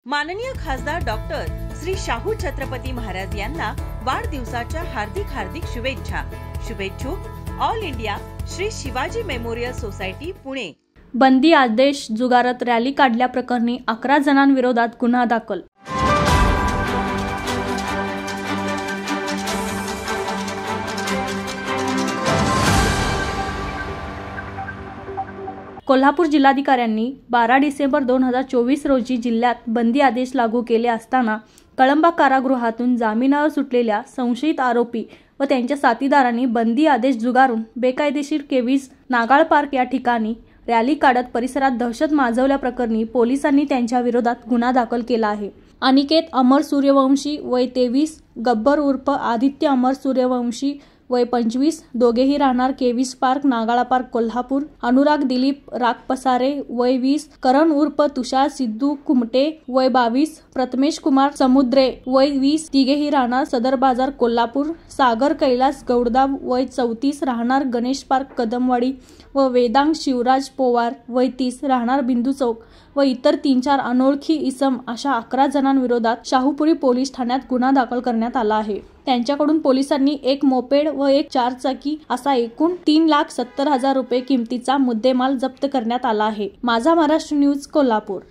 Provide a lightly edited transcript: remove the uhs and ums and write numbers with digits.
माननीय खासदार डॉक्टर श्री शाहू छत्रपती महाराज यांना वाढदिवसाच्या हार्दिक शुभेच्छा। शुभेच्छुक all India Shri Shivaji memorial society Pune. बंदी आदेश जुगारात रॅली काढल्याप्रकरणी 11 जणांविरोधात गुन्हा दाखल। कोल्हापूर जिल्हाधिकाऱ्यांनी 12 डिसेंबर 2024 रोजी जिल्ह्यात बंदी आदेश लागू केले असताना कळंबा कारागृहातून जामिनावर सुटलेल्या संशयित आरोपी व त्यांच्या साथीदारांनी बंदी आदेश जुगारून बेकायदेशीर केवीज नागाळ पार्क या ठिकाणी रॅली काढत परिसरात दहशत माजवल्याप्रकरणी पोलिसांनी त्यांच्या विरोधात गुन्हा दाखल केला आहे। अनिकेत अमर सूर्यवंशी वय 23, गब्बर उर्फ आदित्य अमर सूर्यवंशी वय 25, दोघेही राहणार KV's park Nagala park Kolhapur. Anurag Dilip Ragpasare वय 20, करण उर्फ तुषार सिद्धू कुमटे वय 22, प्रथमेश कुमार समुद्रे वय 20, तिघेही राहणार सदर बाजार कोल्हापूर। सागर कैलास गौडदा वय 34, राहणार गणेश पार्क कदमवाडी व वेदांग शिवराज पोवार वय 30, राहणार बिंदू चौक व इतर 3-4 अनोळखी इसम अशा 11 जणांविरोधात शाहूपुरी पोलीस ठाण्यात गुन्हा दाखल करण्यात आला आहे। त्यांच्याकडून पोलिसांनी एक मोपेड व एक 4 चाकी असा एकूण 3,70,000 रुपये किमतीचा मुद्देमाल जप्त करण्यात आला आहे। माझा महाराष्ट्र न्यूज कोल्हापूर।